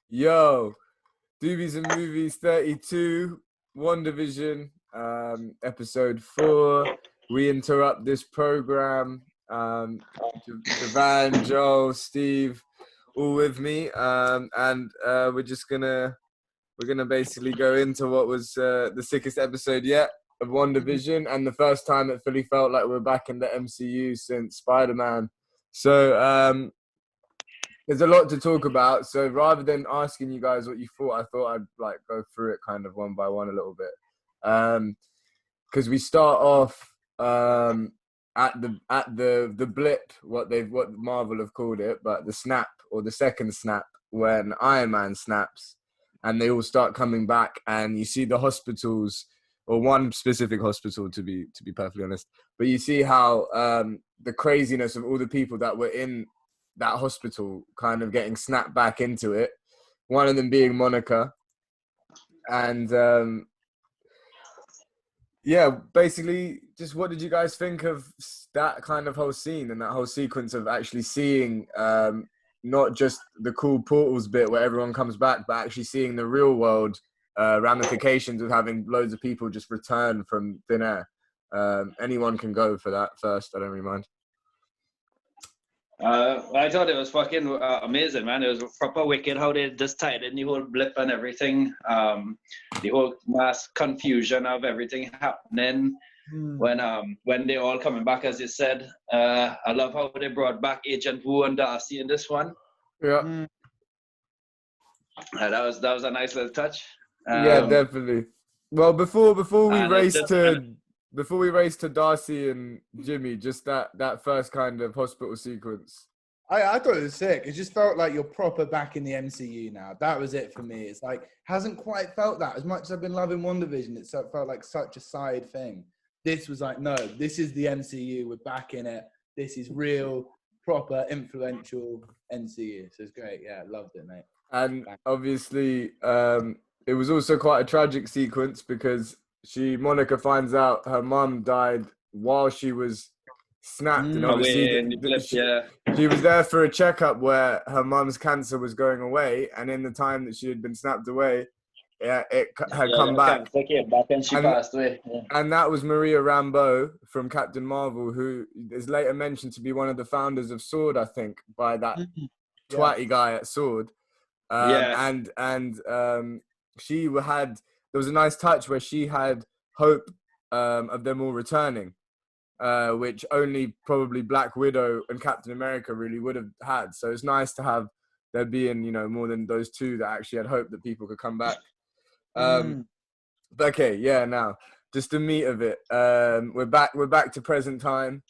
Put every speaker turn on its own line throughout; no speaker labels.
Yo, Doobies and Movies 32, WandaVision, episode 4. We interrupt this program. Jovan, Joel, Steve, all with me, and we're gonna basically go into what was the sickest episode yet of WandaVision, and the first time it fully felt like we're back in the MCU since Spider-Man. So there's a lot to talk about. So rather than asking you guys what you thought, I thought I'd like go through it kind of one by one a little bit. Because we start off at the blip, what Marvel have called it, but the snap or the second snap when Iron Man snaps, and they all start coming back, and you see the hospitals, or one specific hospital to be perfectly honest, but you see how the craziness of all the people that were in that hospital kind of getting snapped back into it. One of them being Monica. And yeah, basically, just what did you guys think of that kind of whole scene and that whole sequence of actually seeing not just the cool portals bit where everyone comes back, but actually seeing the real world ramifications of having loads of people just return from thin air? Anyone can go for that first. I don't really mind.
I thought it was fucking amazing, man. It was proper wicked how they just tied in the whole blip and everything. The whole mass confusion of everything happening when they all coming back, as you said. I love how they brought back Agent Wu and Darcy in this one.
Yeah.
That was a nice little touch.
Yeah, definitely. Well, before we race to Darcy and Jimmy, just that first kind of hospital sequence.
I thought it was sick. It just felt like you're proper back in the MCU now. That was it for me. It's like, hasn't quite felt that. As much as I've been loving WandaVision, it felt like such a side thing. This was like, no, this is the MCU. We're back in it. This is real, proper, influential MCU. So it's great. Yeah, loved it, mate.
And obviously, it was also quite a tragic sequence because Monica finds out her mum died while she was snapped, and obviously she was there for a checkup where her mum's cancer was going away, and in the time that she had been snapped away, it had come back.
Cancer came back and she passed away. Yeah.
And that was Maria Rambeau from Captain Marvel, who is later mentioned to be one of the founders of S.W.O.R.D., I think, by that twatty guy at S.W.O.R.D. And she had, there was a nice touch where she had hope of them all returning, which only probably Black Widow and Captain America really would have had. So it's nice to have there being, more than those two that actually had hope that people could come back. But okay, yeah, now just the meat of it. We're back to present time,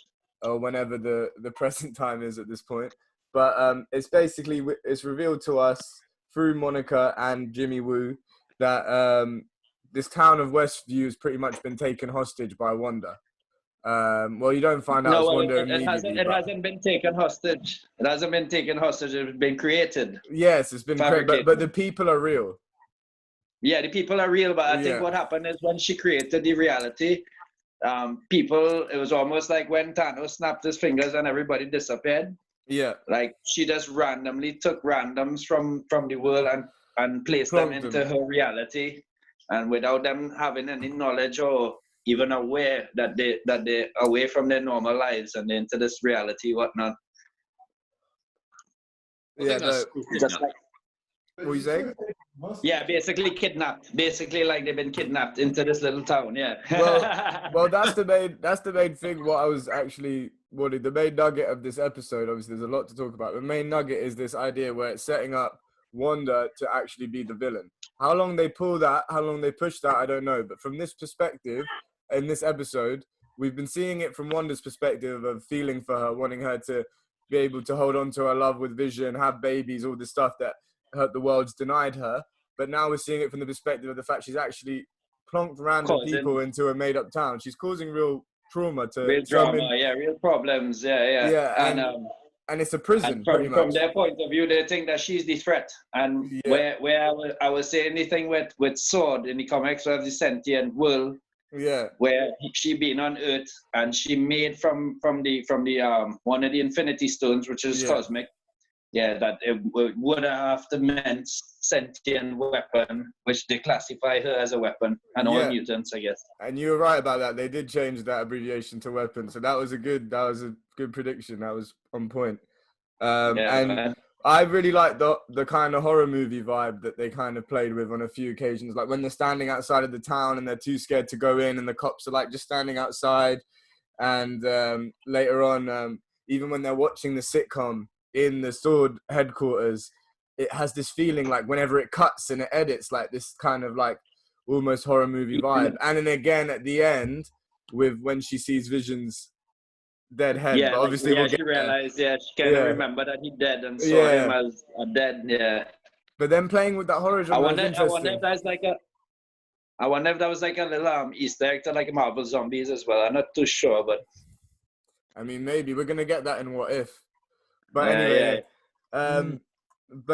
or whenever the present time is at this point. But it's basically, it's revealed to us through Monica and Jimmy Woo that this town of Westview has pretty much been taken hostage by Wanda. Well, you don't find out it's Wanda immediately.
It hasn't been taken hostage. It hasn't been taken hostage. It's been created.
Yes, it's been created, but the people are real.
Yeah, the people are real, but I think what happened is when she created the reality, it was almost like when Thanos snapped his fingers and everybody disappeared.
Yeah.
Like she just randomly took randoms from the world and placed them into her reality, and without them having any knowledge or even aware that they're away from their normal lives and into this reality, whatnot.
Yeah,
just like,
what are you saying?
Yeah, basically kidnapped. Basically, like they've been kidnapped into this little town. Yeah.
Well, that's the main thing. What I was actually wanting, the main nugget of this episode. Obviously, there's a lot to talk about. The main nugget is this idea where it's setting up Wanda to actually be the villain. How long they pull that, how long they push that, I don't know. But from this perspective, in this episode, we've been seeing it from Wanda's perspective of feeling for her, wanting her to be able to hold on to her love with Vision, have babies, all this stuff that the world's denied her. But now we're seeing it from the perspective of the fact she's actually plonked random people into a made-up town. She's causing real trauma to
real drama, real problems,
yeah, and it's a prison.
And from their point of view, they think that she's the threat. And where I was saying anything with S.W.O.R.D. in the comics of the sentient world, where she being on Earth and she made from the one of the Infinity Stones, which is cosmic. that it would have to meant sentient weapon, which they classify her as a weapon, and all mutants, I guess.
And you were right about that. They did change that abbreviation to weapon, so that was a good prediction. That was on point. And I really like the kind of horror movie vibe that they kind of played with on a few occasions, like when they're standing outside of the town and they're too scared to go in, and the cops are like just standing outside. And later on, even when they're watching the sitcom in the Sword headquarters, it has this feeling like whenever it cuts and it edits, like this kind of like almost horror movie vibe. And then again at the end, with when she sees Vision's dead head, but obviously
she realized, she can't remember that he dead and saw him as a dead. But
then playing with that horror genre, I wonder
if that's like I wonder if that was like a little Easter egg to like Marvel Zombies as well. I'm not too sure, but
I mean, maybe we're gonna get that in What If. But anyway,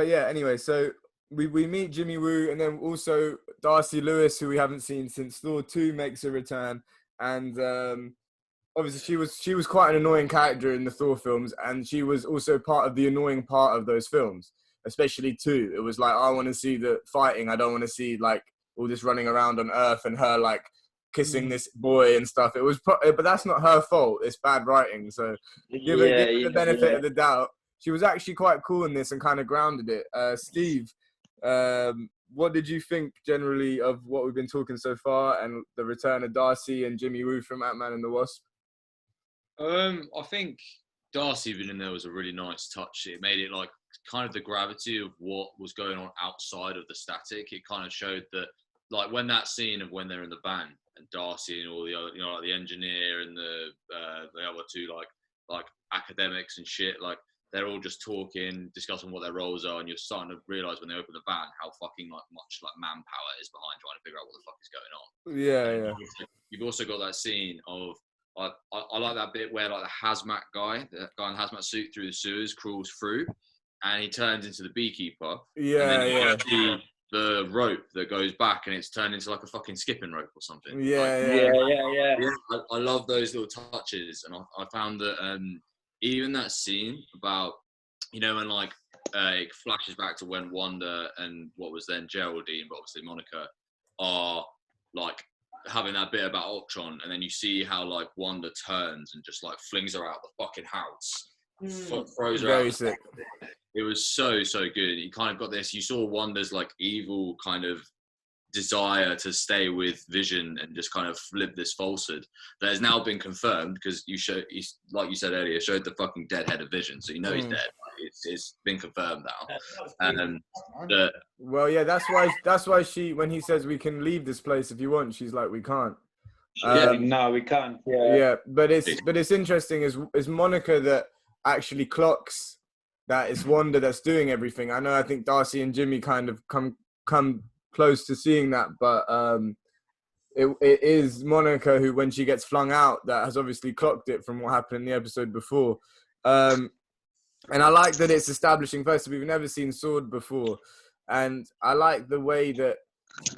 anyway, so we meet Jimmy Woo, and then also Darcy Lewis, who we haven't seen since Thor 2, makes a return, and obviously she was quite an annoying character in the Thor films, and she was also part of the annoying part of those films, especially 2. It was like, I want to see the fighting, I don't want to see like all this running around on Earth and her like kissing this boy and stuff. It was, but that's not her fault. It's bad writing. So give her the benefit of the doubt. She was actually quite cool in this and kind of grounded it. Steve, what did you think generally of what we've been talking so far and the return of Darcy and Jimmy Woo from Ant-Man and the Wasp?
I think Darcy being in there was a really nice touch. It made it like kind of the gravity of what was going on outside of the static. It kind of showed that, like when that scene of when they're in the van and Darcy and all the other, you know, like the engineer and the other 2 like academics and shit, like they're all just talking, discussing what their roles are, and you're starting to realise when they open the van how fucking like much like manpower is behind trying to figure out what the fuck is going on. You've also got that scene of I like that bit where like the hazmat guy, the guy in the hazmat suit through the sewers crawls through, and he turns into the beekeeper. The rope that goes back and it's turned into like a fucking skipping rope or something. I love those little touches, and I found that even that scene about, you know, when like it flashes back to when Wanda and what was then Geraldine, but obviously Monica, are like having that bit about Ultron, and then you see how like Wanda turns and just like flings her out the fucking house, throws her
Very
out.
sick.
It was so good. You kind of got this. You saw Wanda's like evil kind of desire to stay with Vision and just kind of flip this falsehood that has now been confirmed because like you said earlier, showed the fucking dead head of Vision, so you know he's dead. It's been confirmed now.
Well, yeah, that's why she, when he says we can leave this place if you want, she's like, we can't.
No, we can't.
But it's interesting is Monica that actually clocks that it's Wanda that's doing everything. I think Darcy and Jimmy kind of come close to seeing that, but it is Monica who, when she gets flung out, that has obviously clocked it from what happened in the episode before. And I like that it's establishing first, we've never seen Sword before, and I like the way that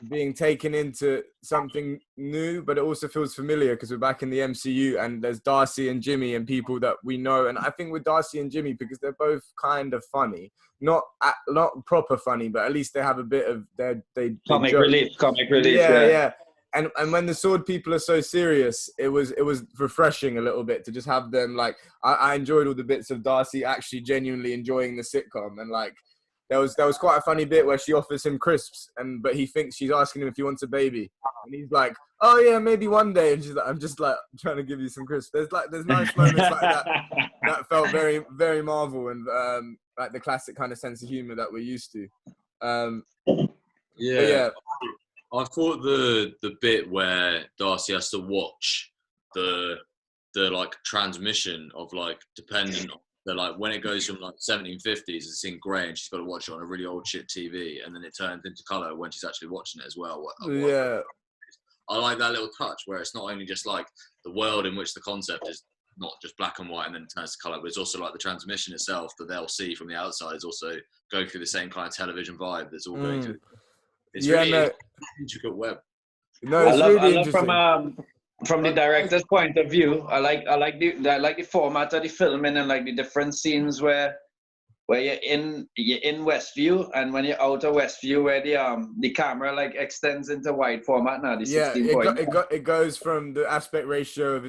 being taken into something new, but it also feels familiar because we're back in the MCU and there's Darcy and Jimmy and people that we know. And I think with Darcy and Jimmy, because they're both kind of funny, not proper funny, but at least they have a bit of they
comic relief.
Yeah. And when the Sword people are so serious, it was refreshing a little bit to just have them like, I enjoyed all the bits of Darcy actually genuinely enjoying the sitcom, and like there was quite a funny bit where she offers him crisps, but he thinks she's asking him if he wants a baby, and he's like, oh yeah, maybe one day, and she's like, I'm just like trying to give you some crisps. There's nice moments like that that felt very, very Marvel and like the classic kind of sense of humor that we're used to.
I thought the bit where Darcy has to watch the like transmission of like dependent on the, like when it goes from like 1750s, it's in grey and she's got to watch it on a really old shit TV, and then it turns into colour when she's actually watching it as well. I like that little touch where it's not only just like the world in which the concept is not just black and white and then it turns to colour, but it's also like the transmission itself that they'll see from the outside is also going through the same kind of television vibe that's all going through. It's really an intricate web.
No, it's really interesting.
From the director's point of view, I like the format of the filming and like the different scenes where where you're in Westview, and when you're out of Westview, where the camera like extends into wide format now, the 16 point.
It goes from the aspect ratio of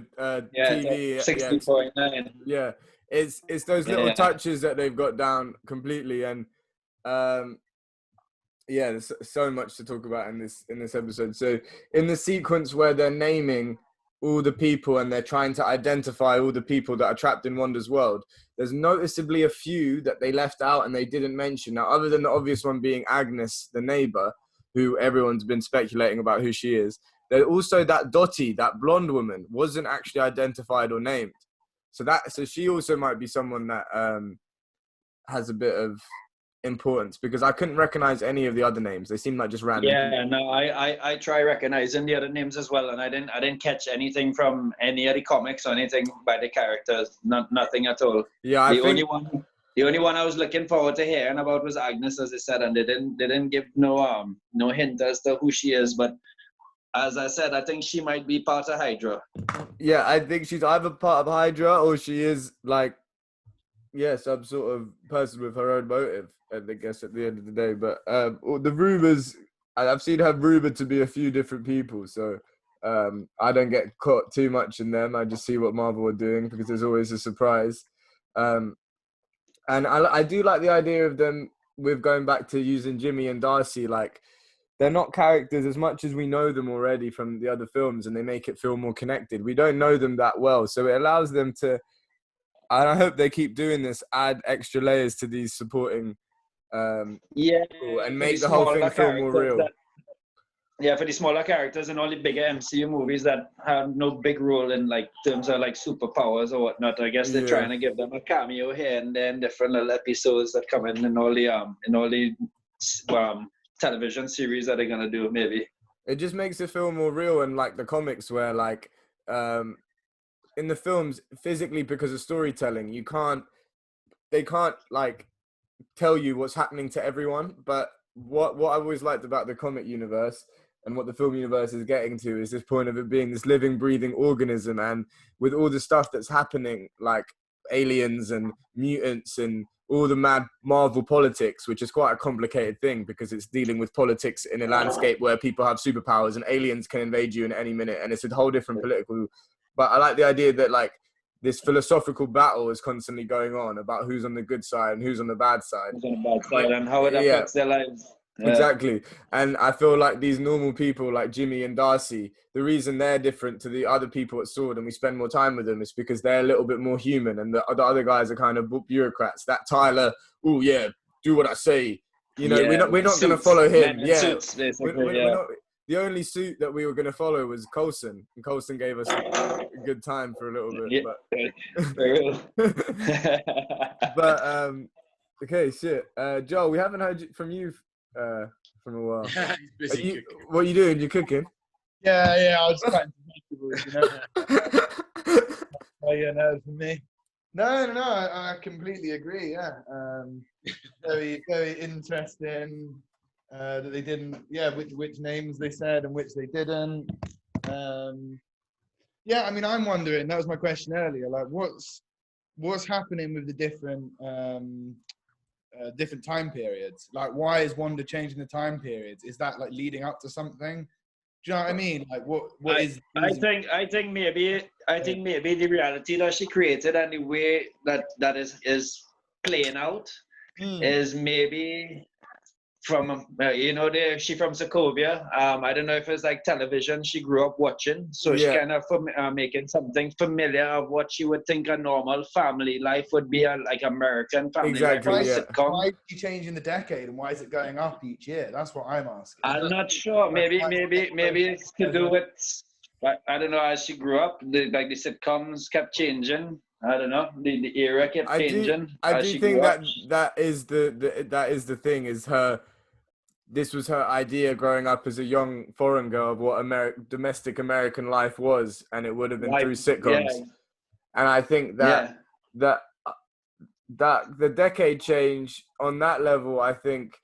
TV.
60.9.
Yeah, it's those little touches that they've got down completely, and yeah, there's so much to talk about in this episode. So in the sequence where they're naming all the people and they're trying to identify all the people that are trapped in Wanda's world, there's noticeably a few that they left out and they didn't mention. Now, other than the obvious one being Agnes, the neighbor, who everyone's been speculating about who she is, there's also that Dottie, that blonde woman, wasn't actually identified or named. So she also might be someone that has a bit of importance, because I couldn't recognize any of the other names. They seemed like just random people.
No, I try recognizing the other names as well, and I didn't catch anything from any of the comics or anything by the characters. Nothing at all.
Yeah,
the only one I was looking forward to hearing about was Agnes, as I said, and they didn't give no hint as to who she is. But as I said, I think she might be part of Hydra.
Yeah, I think she's either part of Hydra or she is like, some sort of person with her own motive, I guess, at the end of the day. But the rumors, I've seen her rumored to be a few different people, so I don't get caught too much in them. I just see what Marvel are doing, because there's always a surprise. And I do like the idea of them with going back to using Jimmy and Darcy. Like, they're not characters as much as we know them already from the other films, and they make it feel more connected. We don't know them that well, so it allows them to, and I hope they keep doing this, add extra layers to these supporting people and make the whole thing feel more real.
For the smaller characters and all the bigger MCU movies that have no big role in like terms of like superpowers or whatnot, I guess they're trying to give them a cameo here and then different little episodes that come in all the television series that they're gonna do. Maybe
it just makes it feel more real, and like the comics where like in the films, physically, because of storytelling, they can't like tell you what's happening to everyone. But what I always liked about the comic universe and what the film universe is getting to is this point of it being this living, breathing organism, and with all the stuff that's happening, like aliens and mutants and all the mad Marvel politics, which is quite a complicated thing because it's dealing with politics in a landscape where people have superpowers and aliens can invade you in any minute, and it's a whole different political. But I like the idea that like this philosophical battle is constantly going on about who's on the good side and who's on the bad side.
Who's on the bad side and how it affects their lives. Yeah.
Exactly. And I feel like these normal people like Jimmy and Darcy, the reason they're different to the other people at Sword and we spend more time with them is because they're a little bit more human, and the other guys are kind of bureaucrats. That Tyler, oh yeah, do what I say. You know, we're not going to follow him.
Suits,
we're not, the only suit that we were going to follow was Coulson, and Coulson gave us a good time for a little bit. But okay, shit. Joel, we haven't heard from you from a while.
He's busy cooking.
What are you doing? You cooking?
Yeah, I was cutting vegetables, you know. For me. No, I completely agree, yeah. Very, very interesting that they didn't, which names they said and which they didn't. I mean, I'm wondering, that was my question earlier, like what's happening with the different different time periods? Like, why is Wanda changing the time periods? Is that like leading up to something? Do you know what I mean? Like, what is? I
think maybe the reality that she created and the way that is playing out is maybe from she from Sokovia. I don't know if it's like television she grew up watching, so she kind of making something familiar of what she would think a normal family life would be, like American family life.
Why is she changing the decade, and why is it going up each year? That's what I'm asking.
I'm not sure. Maybe it's to do with, I don't know, as she grew up, the sitcoms kept changing. I don't know. The era kept changing.
I do think that is the thing. Is this was her idea growing up as a young foreign girl of what domestic American life was, and it would have been through sitcoms. Yeah. And I think that the decade change on that level, I think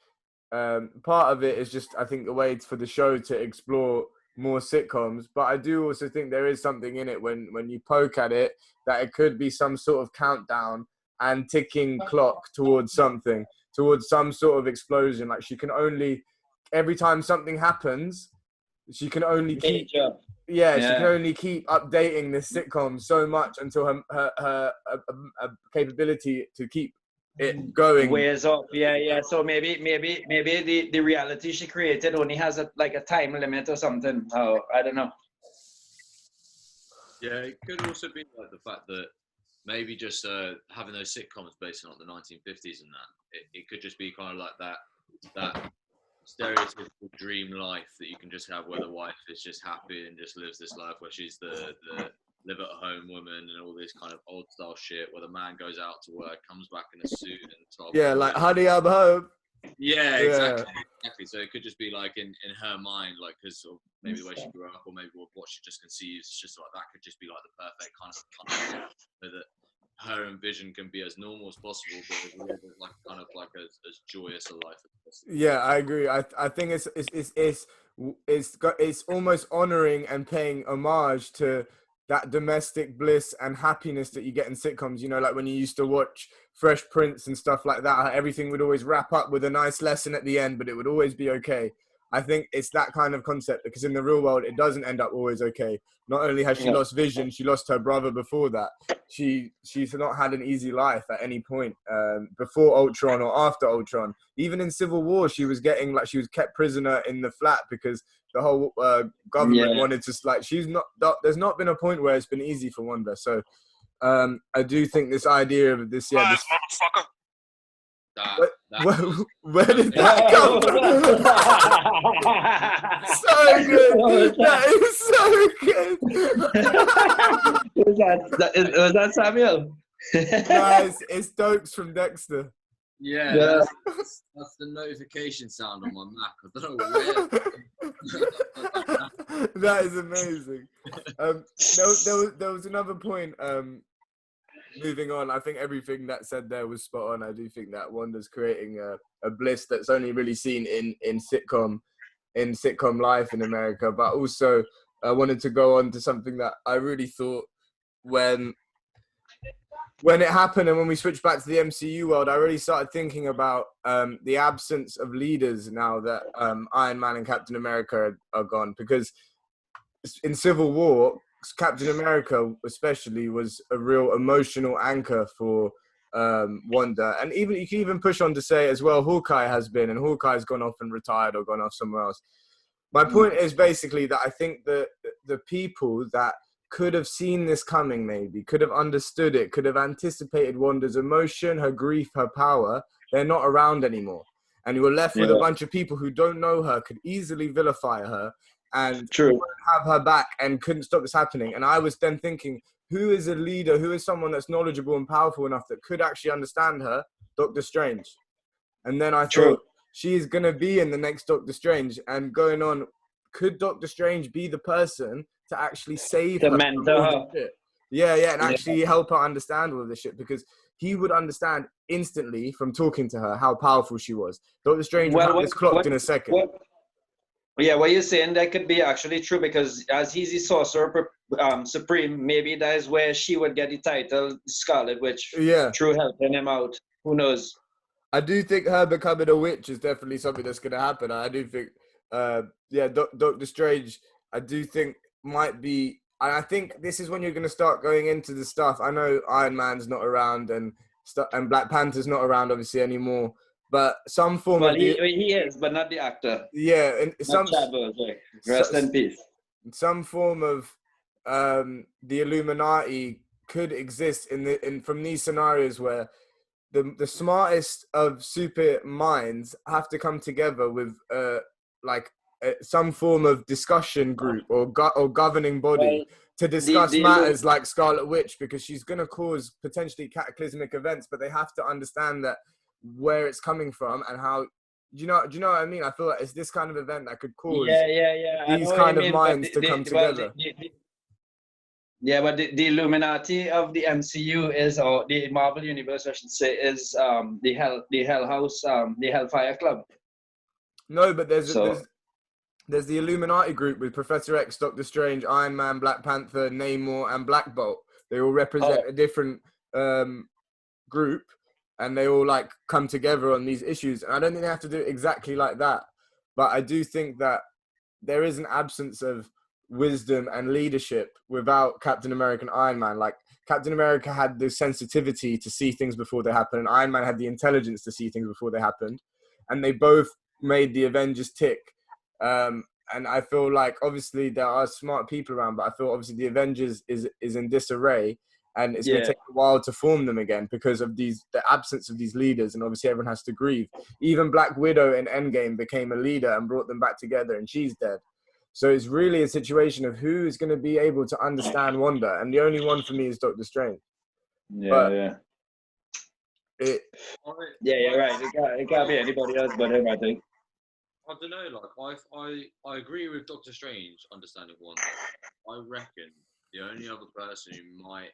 part of it is just, I think, a way for the show to explore more sitcoms. But I do also think there is something in it when you poke at it, that it could be some sort of countdown and ticking clock towards something, towards some sort of explosion. Like she can only, every time something happens, she can only keep, she can only keep updating this sitcom so much until her capability to keep it going
wears off. So maybe the reality she created only has a time limit or something. Oh, I don't know.
Yeah, it could also be like the fact that maybe just having those sitcoms based on like the 1950s and that it could just be kind of like that stereotypical dream life that you can just have, where the wife is just happy and just lives this life where she's the live at home woman and all this kind of old style shit, where the man goes out to work, comes back in a suit and top.
Yeah, like honey, I'm home.
Yeah, exactly. So it could just be like in her mind, like because maybe the way she grew up, or maybe what she just conceives, it's just like that could just be like the perfect kind of so that her and Vision can be as normal as possible, but live like kind of like as joyous a life as possible.
Yeah, I agree. I think it's almost honoring and paying homage to that domestic bliss and happiness that you get in sitcoms. You know, like when you used to watch Fresh Prince and stuff like that, how everything would always wrap up with a nice lesson at the end, but it would always be okay. I think it's that kind of concept, because in the real world, it doesn't end up always okay. Not only has she lost Vision, she lost her brother before that. She's not had an easy life at any point, before Ultron or after Ultron. Even in Civil War, she was kept prisoner in the flat because the whole government wanted to, like, there's not been a point where it's been easy for Wanda. So I do think this idea of this, this motherfucker. Where did that come from? So good. That is so good.
Was that Samuel?
Guys, it's Dokes from Dexter.
Yeah, that's the notification sound on my Mac. I don't know where.
That is amazing. There was another point. Moving on, I think everything that said there was spot on. I do think that Wanda's creating a bliss that's only really seen in sitcom life in America. But also, I wanted to go on to something that I really thought when it happened and when we switched back to the MCU world, I really started thinking about the absence of leaders now that Iron Man and Captain America are gone. Because in Civil War, Captain America especially was a real emotional anchor for Wanda. And even you can even push on to say as well, Hawkeye has been, and Hawkeye's gone off and retired or gone off somewhere else. My point is basically that I think that the people that could have seen this coming, maybe could have understood it, could have anticipated Wanda's emotion, her grief, her power, they're not around anymore. And you were left with a bunch of people who don't know her, could easily vilify her, and have her back, and couldn't stop this happening. And I was then thinking, who is a leader, who is someone that's knowledgeable and powerful enough that could actually understand her? Doctor Strange. And then I thought, she is going to be in the next Doctor Strange. And going on, could Doctor Strange be the person to actually save her? And actually help her understand all of this shit, because he would understand instantly from talking to her how powerful she was. Doctor Strange would have this clocked in a second.
What you're saying, that could be actually true, because as he's the Sorcerer Supreme, maybe that is where she would get the title Scarlet Witch through helping him out. Who knows?
I do think her becoming a witch is definitely something that's going to happen. I do think, Doctor Strange, I do think might be, and I think this is when you're going to start going into the stuff. I know Iron Man's not around and Black Panther's not around obviously anymore, but some form of...
he is, but not the actor.
Yeah, and
rest in peace.
Some form of the Illuminati could exist from these scenarios where the smartest of super minds have to come together with some form of discussion group or governing body to discuss matters like Scarlet Witch, because she's going to cause potentially cataclysmic events, but they have to understand that where it's coming from and how. Do you know what I mean? I feel like it's this kind of event that could cause these kind of minds to come together.
But the Illuminati of the MCU is, or the Marvel Universe, I should say, is the Hell House, the Hellfire Club.
No, but there's the Illuminati group with Professor X, Doctor Strange, Iron Man, Black Panther, Namor, and Black Bolt. They all represent a different group and they all like come together on these issues. And I don't think they have to do it exactly like that, but I do think that there is an absence of wisdom and leadership without Captain America and Iron Man. Like Captain America had the sensitivity to see things before they happen, and Iron Man had the intelligence to see things before they happened, and they both made the Avengers tick. And I feel like obviously there are smart people around, but I feel obviously the Avengers is in disarray, and it's going to take a while to form them again because of the absence of these leaders, and obviously everyone has to grieve. Even Black Widow in Endgame became a leader and brought them back together, and she's dead. So it's really a situation of who is going to be able to understand Wanda, and the only one for me is Doctor Strange.
Yeah, you're right. It can't be anybody else but him, I think.
I don't know, like I agree with Doctor Strange understanding Wanda. I reckon the only other person who might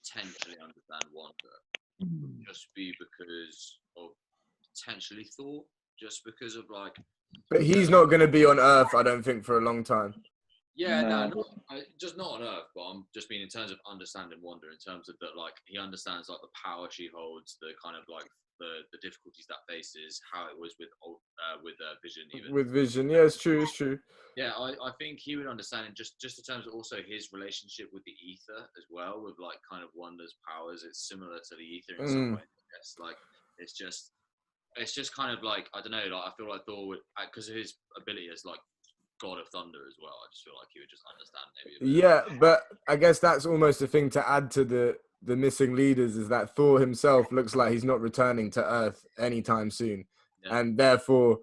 potentially understand Wanda would just be because of potentially Thor, just because of like.
But he's not going to be on Earth, I don't think, for a long time.
Yeah, no, just not on Earth, but I'm just mean in terms of understanding Wanda, in terms of that, like he understands like the power she holds, the kind of like the difficulties that faces, how it was with Vision, even
with Vision. Yeah, it's true.
Yeah, I think he would understand it just in terms of also his relationship with the ether as well, with like kind of Wanda's powers. It's similar to the ether in some way. Yes, like it's just kind of like, I don't know, like I feel like Thor would, because of his ability as like God of Thunder as well, I just feel like he would just understand maybe.
Yeah, but I guess that's almost a thing to add to the missing leaders, is that Thor himself looks like he's not returning to Earth anytime soon. Yeah. And therefore,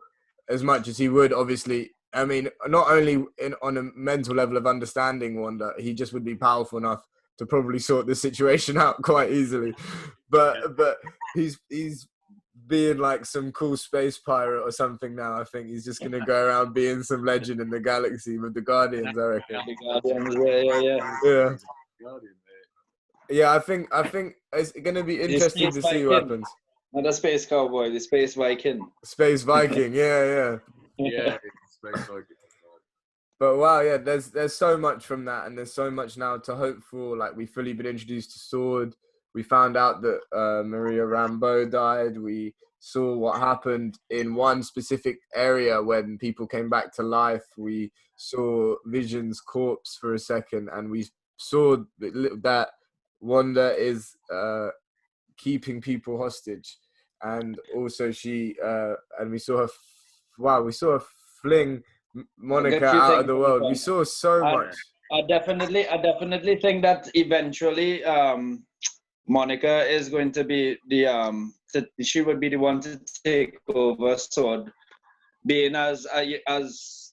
as much as he would, obviously, I mean, not only on a mental level of understanding Wanda, he just would be powerful enough to probably sort the situation out quite easily. But he's being like some cool space pirate or something now. I think he's just going to go around being some legend in the galaxy with the Guardians, I reckon.
The Guardians,
Yeah, I think it's going to be interesting to see what happens.
Not a space cowboy, the space Viking.
Space Viking, yeah.
Yeah, space Viking.
But wow, yeah, there's so much from that, and there's so much now to hope for. Like, we've fully been introduced to Sword. We found out that Maria Rambeau died. We saw what happened in one specific area when people came back to life. We saw Vision's corpse for a second, and we saw that Wanda is keeping people hostage. And also and we saw her, we saw her fling Monica out of the world. We saw so much.
I definitely think that eventually Monica is going to be she would be the one to take over Sword, being as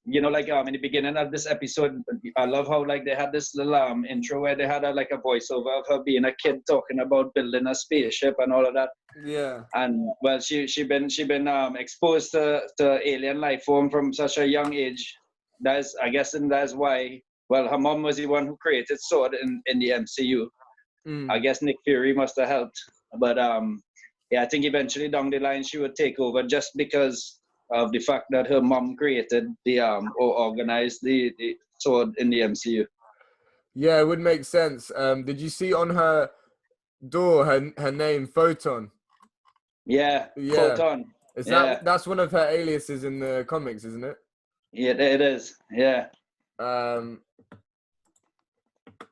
you know, like in the beginning of this episode, I love how like they had this little intro where they had a voiceover of her being a kid talking about building a spaceship and all of that.
Yeah.
And well, she been exposed to alien life form from such a young age. That's why. Well, her mom was the one who created Sword in the MCU. I guess Nick Fury must have helped, but I think eventually down the line she would take over just because of the fact that her mom created or organized the Sword in the MCU.
Yeah, it would make sense. Did you see on her door her name Photon?
Yeah. Photon.
That's one of her aliases in the comics, isn't it?
Yeah, it is. Yeah.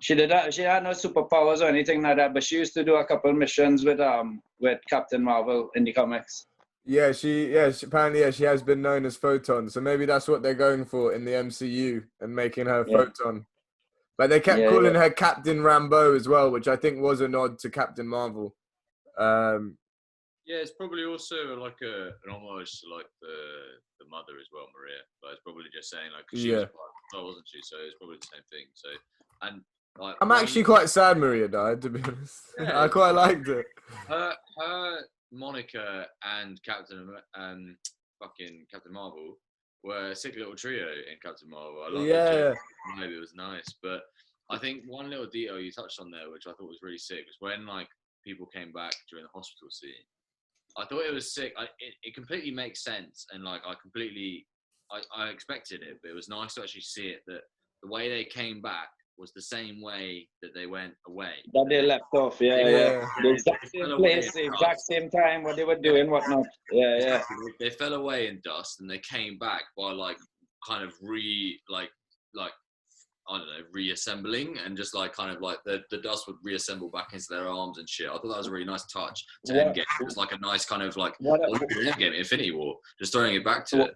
She had no superpowers or anything like that, but she used to do a couple missions with Captain Marvel in the comics.
Yeah, she apparently she has been known as Photon, so maybe that's what they're going for in the MCU and making her Photon. But they kept calling her Captain Rambeau as well, which I think was a nod to Captain Marvel.
Yeah, it's probably also like an homage to like the mother as well, Maria. But it's probably just saying like she was part, wasn't she? So it's probably the same thing. So and like
I'm actually quite sad Maria died, to be honest. Yeah, I quite liked it.
Her Monica and Captain Marvel were a sick little trio in Captain Marvel. I liked it. Maybe it was nice, but I think one little detail you touched on there, which I thought was really sick, was when like people came back during the hospital scene. I thought it was sick. It completely makes sense, and like I expected it, but it was nice to actually see it, that the way they came back was the same way that they went away.
That they left off, yeah. The exact same place, the exact same time, what they were doing, whatnot. Yeah.
They fell away in dust, and they came back by like kind of I don't know, reassembling, and just like kind of like the dust would reassemble back into their arms and shit. I thought that was a really nice touch to Endgame. It was like a nice kind of like Endgame, Infinity War, just throwing it back to it.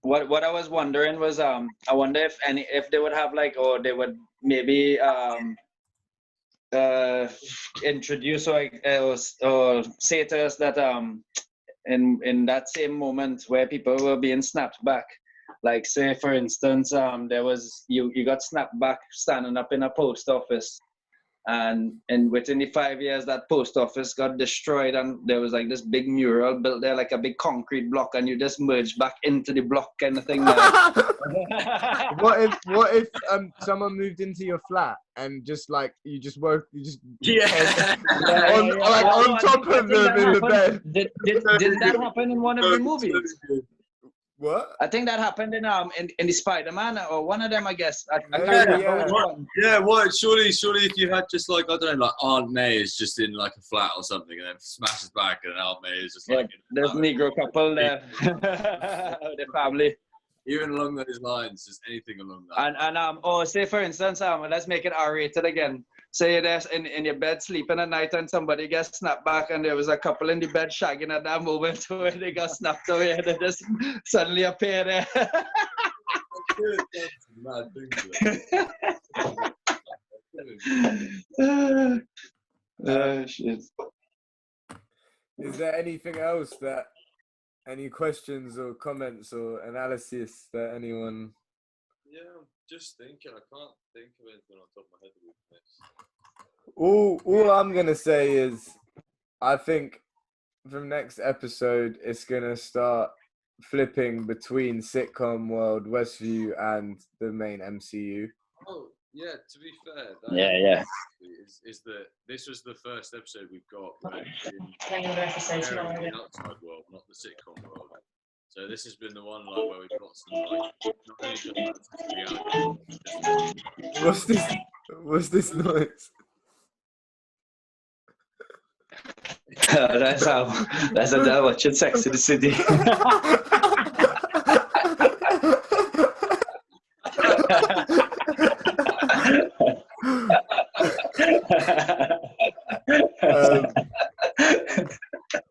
What I was wondering was I wonder if they would have like, or they would maybe introduce or say to us that in that same moment where people were being snapped back, like say for instance there was you got snapped back standing up in a post office, and within the 5 years that post office got destroyed, and there was like this big mural built there, like a big concrete block, and you just merged back into the block kind of thing.
What if someone moved into your flat and just like on top of them in the bed?
Did that happen in one of the movies?
What?
I think that happened in the Spider-Man or one of them, I guess. I can't
Yeah.
Yeah, what? Surely, if you had just like, I don't know, like Aunt May is just in like a flat or something, and then smashes back, and Aunt May is just like,
there's a Negro couple there, the family.
Even along those lines, just anything along that.
And say for instance, let's make it R-rated again. Say you're there in your bed sleeping at night, and somebody gets snapped back, and there was a couple in the bed shagging at that moment where they got snapped away, and they just suddenly appear there. Shit.
Is there anything else any questions or comments or analysis that anyone?
Yeah, I'm just thinking. I can't think of anything on top of my head with this.
All I'm gonna say is, I think from next episode it's gonna start flipping between sitcom world, Westview, and the main MCU.
Oh yeah, to be fair, is that this was the first episode we've got where it's in the outside world, not the sitcom world. So this has been the one like where we've got some like not only just reality.
What's this noise?
That's how they're watching Sex in the City.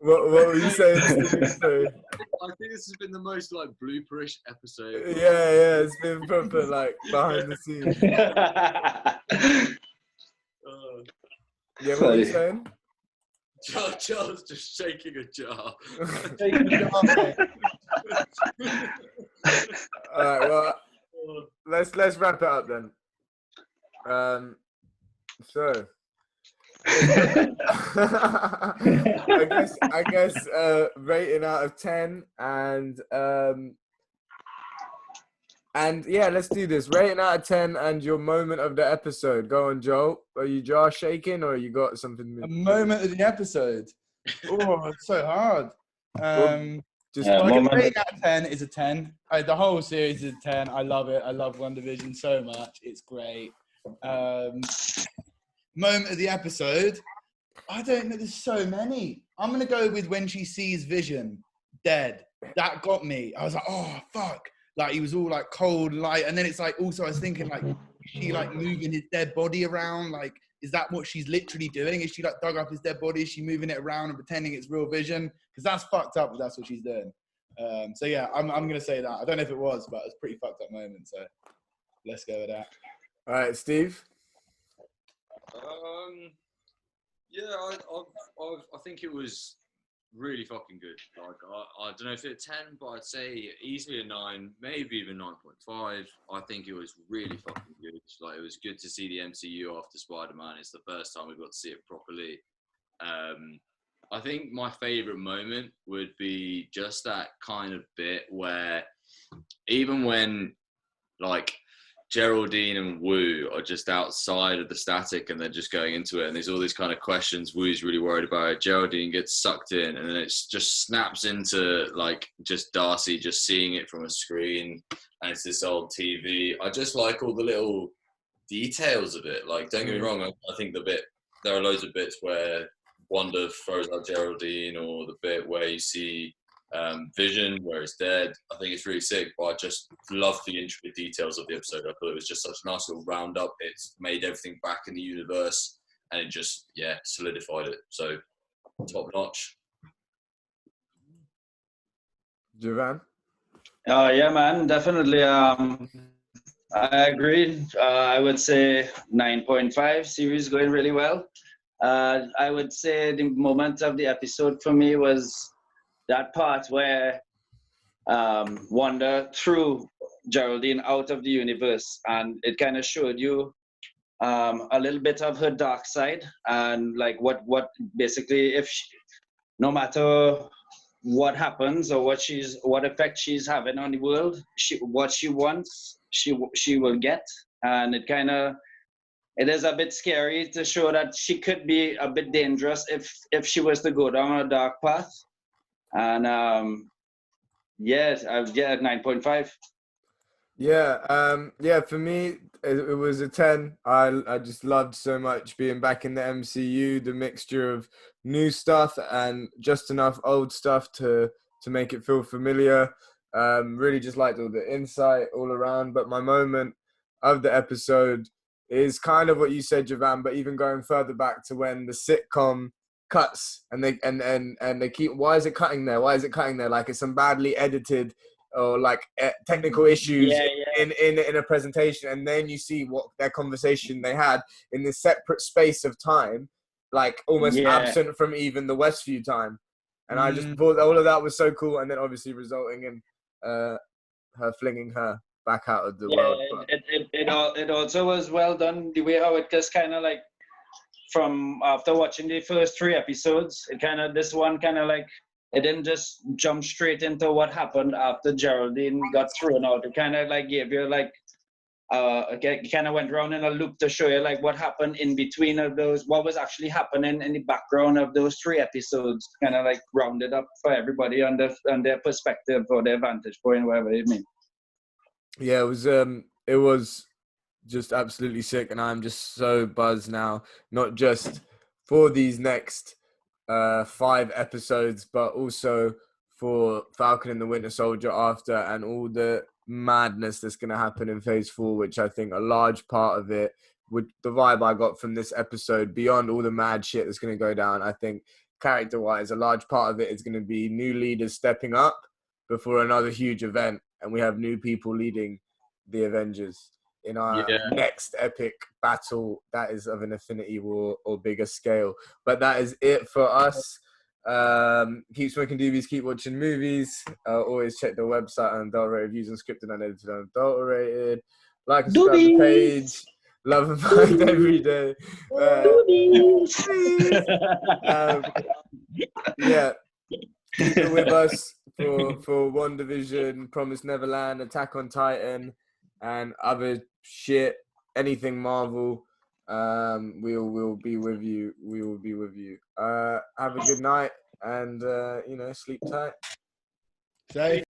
What were you saying? Sorry.
I think this has been the most like blooperish episode.
Yeah, it's been proper like behind the scenes. Yeah, what were you saying?
Charles just shaking a jar.
All right, well, let's wrap it up then. So I guess rating out of 10 and yeah, let's do this. Rating out of 10 and your moment of the episode. Go on, Joel. Are you jaw shaking or you got something?
A moment of the episode. Oh, it's so hard.
Just
rating out of 10 is a 10. The whole series is a 10. I love it. I love WandaVision so much. It's great. Moment of the episode. I don't know. There's so many. I'm gonna go with when she sees Vision dead. That got me. I was like, oh fuck. Like he was all like cold, light, and then it's like also I was thinking like, is she like moving his dead body around? Like, is that what she's literally doing? Is she like dug up his dead body? Is she moving it around and pretending it's real Vision? Because that's fucked up. If that's what she's doing. So yeah, I'm gonna say that. I don't know if it was, but it was a pretty fucked up moment. So let's go with that.
All right, Steve.
Yeah, I think it was really fucking good. Like I don't know if it's 10, but I'd say easily a 9, maybe even 9.5. I think it was really fucking good. Like it was good to see the MCU after Spider-Man. It's the first time we got to see it properly. I think my favorite moment would be just that kind of bit where even when like Geraldine and Wu are just outside of the static and they're just going into it and there's all these kind of questions Wu's really worried about it. Geraldine gets sucked in and then it just snaps into like just Darcy just seeing it from a screen and it's this old TV. I just like all the little details of it. Like, don't get me wrong, I think there are loads of bits where Wanda throws out Geraldine, or the bit where you see Vision where it's dead. I think it's really sick, but I just love the intricate details of the episode. I thought it was just such a nice little roundup. It's made everything back in the universe, and it just solidified it. So top notch.
Jovan?
Yeah, man, definitely. I agree. I would say 9.5. Series going really well. I would say the moment of the episode for me was that part where Wanda threw Geraldine out of the universe, and it kind of showed you a little bit of her dark side, and like what basically, if she, no matter what happens or what effect she's having on the world, what she wants, she will get. And it is a bit scary to show that she could be a bit dangerous if she was to go down a dark path. And yes, 9.5.
Yeah, for me, it was a 10. I just loved so much being back in the MCU, the mixture of new stuff and just enough old stuff to make it feel familiar. Really just liked all the insight all around. But my moment of the episode is kind of what you said, Jovan, but even going further back to when the sitcom cuts and they keep, why is it cutting there? Why is it cutting there? Like it's some badly edited or like technical issues in a presentation, and then you see what their conversation they had in this separate space of time, like almost absent from even the Westview time. And I just thought all of that was so cool, and then obviously resulting in her flinging her back out of the world.
It also was well done, the way how it just kind of like, from after watching the first 3 episodes, this one like, it didn't just jump straight into what happened after Geraldine got thrown out. It kind of like gave you like, it kind of went around in a loop to show you like what happened in between of those, what was actually happening in the background of those 3 episodes. Kind of like rounded up for everybody on their perspective or their vantage point, whatever it means.
Yeah, it was just absolutely sick, and I'm just so buzzed now, not just for these next 5 episodes, but also for Falcon and the Winter Soldier after, and all the madness that's going to happen in Phase 4, which I think a large part of it, with the vibe I got from this episode, beyond all the mad shit that's going to go down, I think character-wise, a large part of it is going to be new leaders stepping up before another huge event, and we have new people leading the Avengers in our next epic battle that is of an Infinity War or bigger scale. But that is it for us. Keep smoking doobies, keep watching movies. Always check the website on Unadulterated Reviews, Unscripted, unedited, unadulterated. Like and subscribe to the page. Love and find every day. Keep it with us for WandaVision, Promised Neverland, Attack on Titan, and other shit, anything Marvel. We'll be with you. We will be with you. Have a good night, and sleep tight.
Safe.